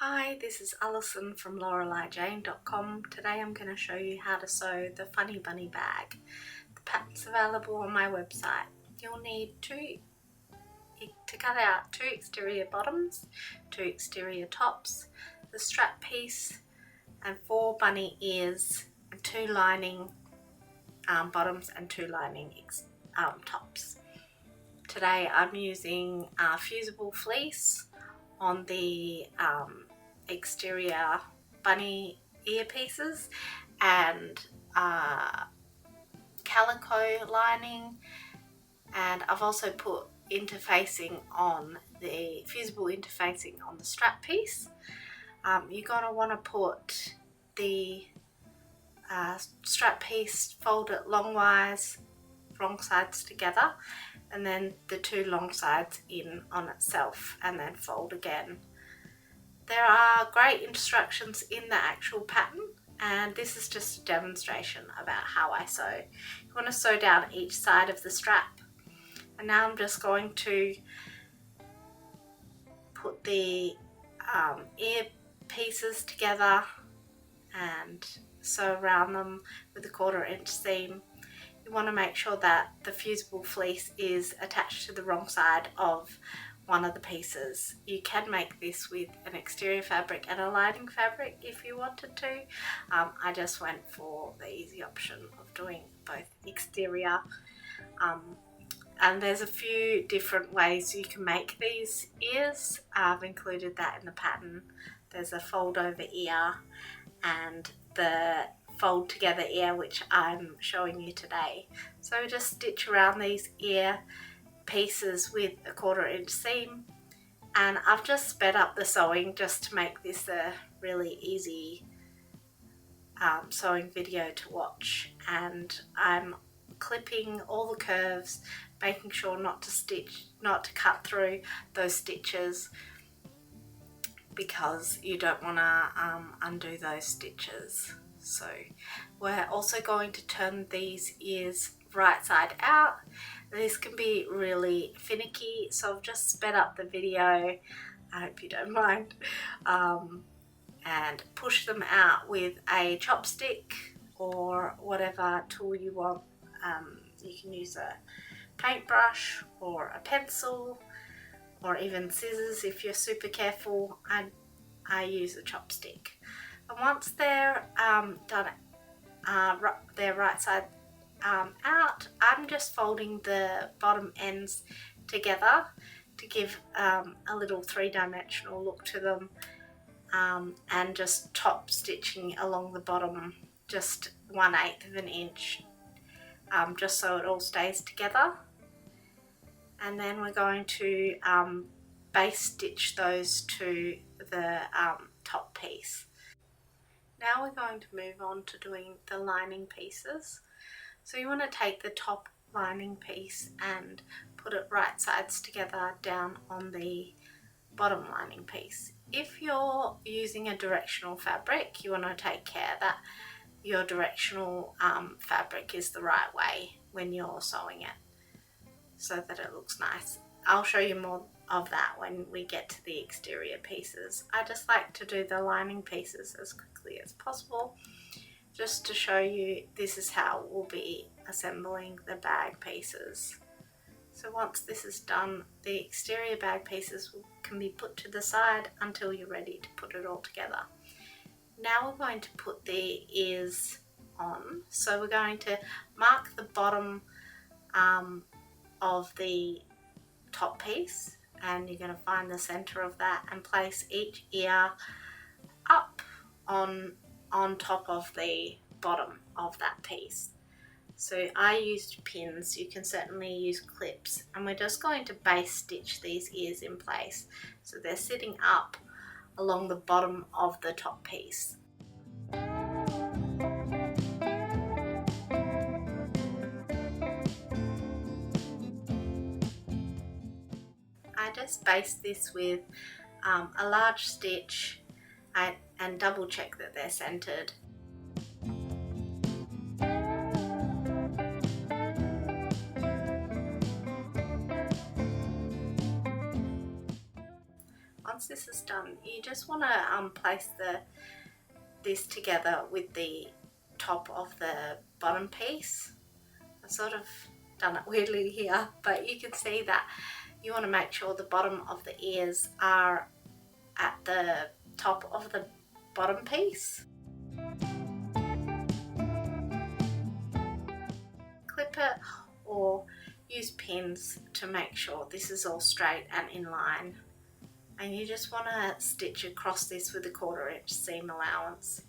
Hi, this is Alison from LorelaiJane.com. Today I'm going to show you how to sew the Funny Bunny bag. The pattern's available on my website. You'll need to cut out 2 exterior bottoms, 2 exterior tops, the strap piece and 4 bunny ears and 2 lining bottoms and 2 lining tops. Today I'm using fusible fleece on the exterior bunny ear pieces and calico lining, and I've also put interfacing on the fusible interfacing on the strap piece. You're going to want to put the strap piece, fold it longwise, wrong sides together, and then the 2 long sides in on itself, and then fold again. There are great instructions in the actual pattern, and this is just a demonstration about how I sew. You want to sew down each side of the strap, and now I'm just going to put the ear pieces together and sew around them with a 1/4 inch seam. You want to make sure that the fusible fleece is attached to the wrong side of one of the pieces. You can make this with an exterior fabric and a lining fabric if you wanted to. I just went for the easy option of doing both exterior. And there's a few different ways you can make these ears. I've included that in the pattern. There's a fold over ear and the fold together ear, which I'm showing you today. So just stitch around these ear pieces with a 1/4 inch seam, and I've just sped up the sewing just to make this a really easy sewing video to watch, and I'm clipping all the curves, making sure not to cut through those stitches, because you don't want to undo those stitches. So we're also going to turn these ears right side out. This can be really finicky, so I've just sped up the video, I hope you don't mind, and push them out with a chopstick or whatever tool you want. You can use a paintbrush or a pencil or even scissors if you're super careful. I use a chopstick. And once they're done, their right side out, I'm just folding the bottom ends together to give a little 3-dimensional look to them, and just top stitching along the bottom just 1/8 of an inch, just so it all stays together. And then we're going to base stitch those to the top piece. Now we're going to move on to doing the lining pieces. So you want to take the top lining piece and put it right sides together down on the bottom lining piece. If you're using a directional fabric, you want to take care that your directional fabric is the right way when you're sewing it, so that it looks nice. I'll show you more of that when we get to the exterior pieces. I just like to do the lining pieces as quickly as possible, just to show you this is how we'll be assembling the bag pieces. So once this is done, the exterior bag pieces can be put to the side until you're ready to put it all together. Now we're going to put the ears on. So we're going to mark the bottom of the top piece, and you're going to find the center of that and place each ear up on top of the bottom of that piece. So I used pins, you can certainly use clips, and we're just going to base stitch these ears in place so they're sitting up along the bottom of the top piece. I just baste this with a large stitch and double check that they're centered. Once once this is done, you just want to place this together with the top of the bottom piece. I've sort of done it weirdly here, but you can see that you want to make sure the bottom of the ears are at the top of the bottom piece. Clip it or use pins to make sure this is all straight and in line. And you just want to stitch across this with a 1/4 inch seam allowance.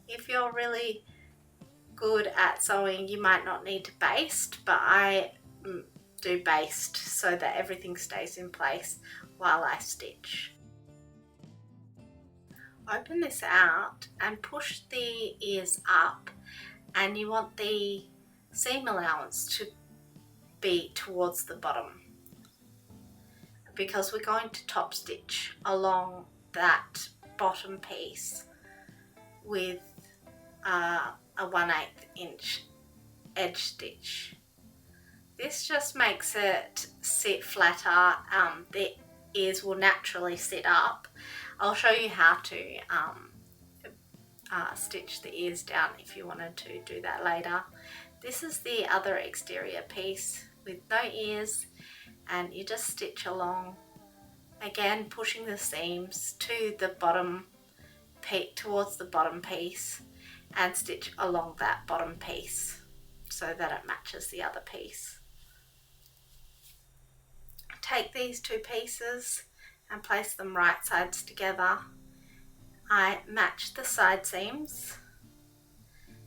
If you're really good at sewing, you might not need to baste, but I do baste so that everything stays in place while I stitch. Open this out and push the ears up, and you want the seam allowance to be towards the bottom, because we're going to top stitch along that bottom piece with a 1/8 inch edge stitch. This just makes it sit flatter. The ears will naturally sit up. I'll show you how to stitch the ears down if you wanted to do that later. This is the other exterior piece with no ears, and you just stitch along, again pushing the seams to the bottom, towards the bottom piece, and stitch along that bottom piece so that it matches the other piece. Take these two pieces and place them right sides together. I match the side seams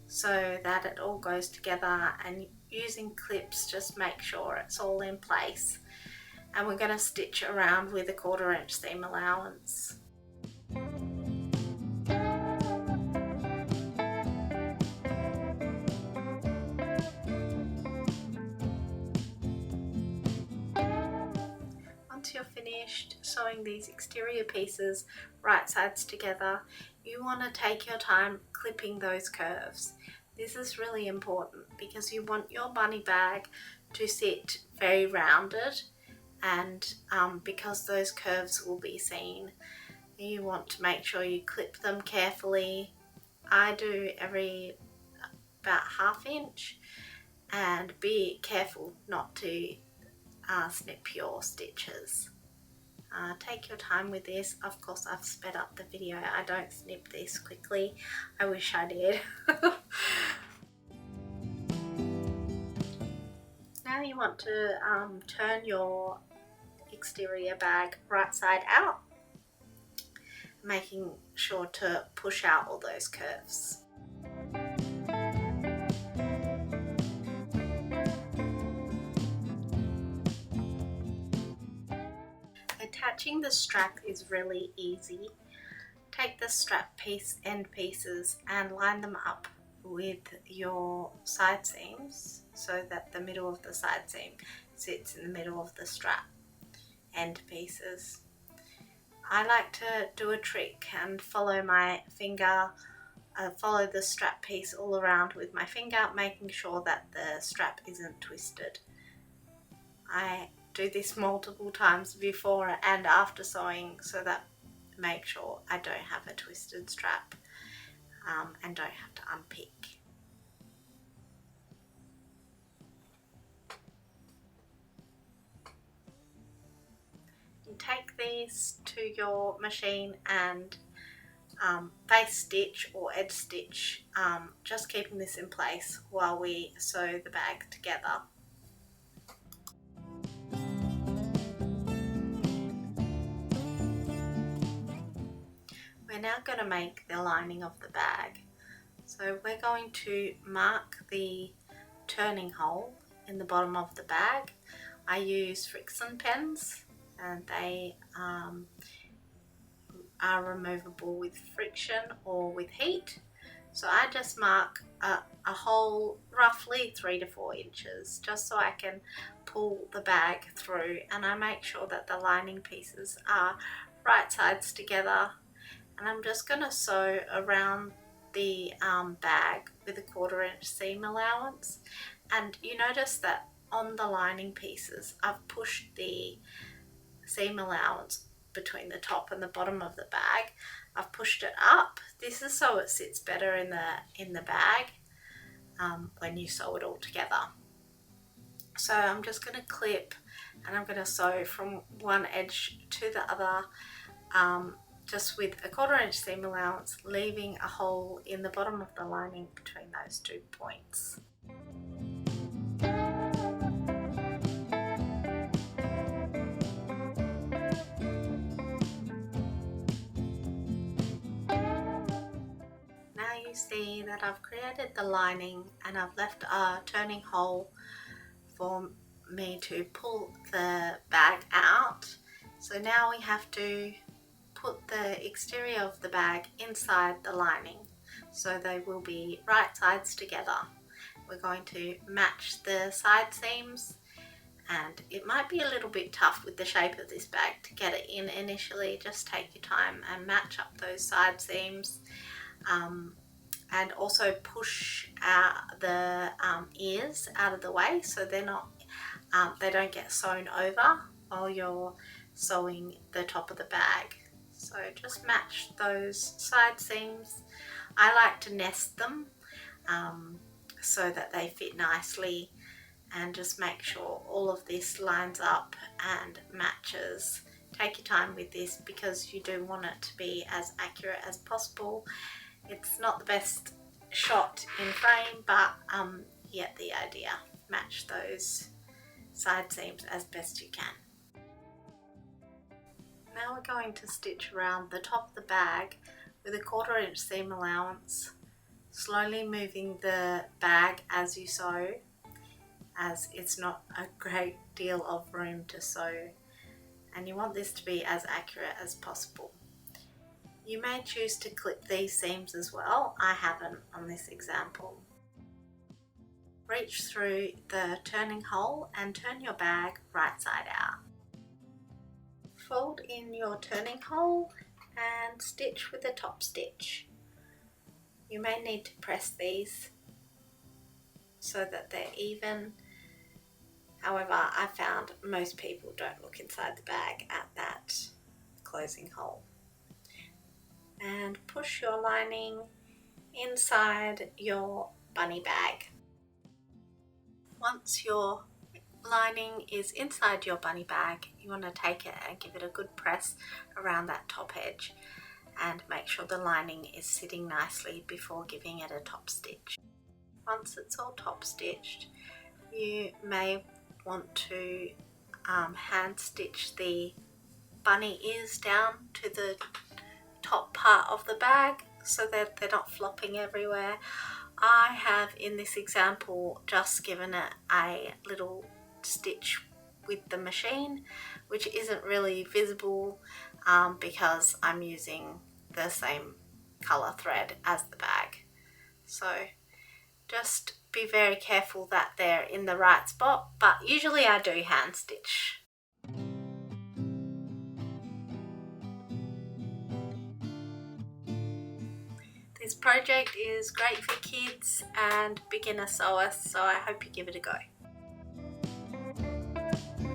so that it all goes together, and using clips just make sure it's all in place. And we're going to stitch around with a 1/4 inch seam allowance. Once you're finished sewing these exterior pieces right sides together, you want to take your time clipping those curves. This is really important because you want your bunny bag to sit very rounded, and because those curves will be seen, you want to make sure you clip them carefully. I do every about 1/2 inch, and be careful not to snip your stitches. Take your time with this. Of course, I've sped up the video. I don't snip this quickly. I wish I did. Now you want to turn your exterior bag right side out, making sure to push out all those curves. Attaching the strap is really easy. Take the strap end pieces and line them up with your side seams so that the middle of the side seam sits in the middle of the strap end pieces. I like to do a trick and follow my finger, follow the strap piece all around with my finger, making sure that the strap isn't twisted. I do this multiple times before and after sewing so that make sure I don't have a twisted strap and don't have to unpick. You take these to your machine and face stitch or edge stitch, just keeping this in place while we sew the bag together. We're now going to make the lining of the bag. So we're going to mark the turning hole in the bottom of the bag. I use Friction pens, and they are removable with friction or with heat. So I just mark a hole roughly 3 to 4 inches just so I can pull the bag through, and I make sure that the lining pieces are right sides together. And I'm just going to sew around the bag with a 1/4 inch seam allowance. And you notice that on the lining pieces I've pushed the seam allowance between the top and the bottom of the bag. I've pushed it up. This is so it sits better in the bag when you sew it all together. So I'm just going to clip and I'm going to sew from one edge to the other, just with a 1/4 inch seam allowance, leaving a hole in the bottom of the lining between those 2 points. Now you see that I've created the lining and I've left a turning hole for me to pull the bag out. So now we have to put the exterior of the bag inside the lining so they will be right sides together. We're going to match the side seams, and it might be a little bit tough with the shape of this bag to get it in initially. Just take your time and match up those side seams, and also push out the ears out of the way so they're not they don't get sewn over while you're sewing the top of the bag. So just match those side seams. I like to nest them so that they fit nicely, and just make sure all of this lines up and matches. Take your time with this because you do want it to be as accurate as possible. It's not the best shot in frame, but you get the idea. Match those side seams as best you can. Now we're going to stitch around the top of the bag with a 1/4 inch seam allowance, slowly moving the bag as you sew, as it's not a great deal of room to sew, and you want this to be as accurate as possible. You may choose to clip these seams as well. I haven't on this example. Reach through the turning hole and turn your bag right side out. Fold in your turning hole and stitch with a top stitch. You may need to press these so that they're even. However, I found most people don't look inside the bag at that closing hole. And push your lining inside your bunny bag. Once your lining is inside your bunny bag, you want to take it and give it a good press around that top edge and make sure the lining is sitting nicely before giving it a top stitch. Once it's all top stitched, you may want to hand stitch the bunny ears down to the top part of the bag so that they're not flopping everywhere. I have in this example just given it a little stitch with the machine, which isn't really visible because I'm using the same colour thread as the bag. So just be very careful that they're in the right spot, but usually I do hand stitch. This project is great for kids and beginner sewers, so I hope you give it a go.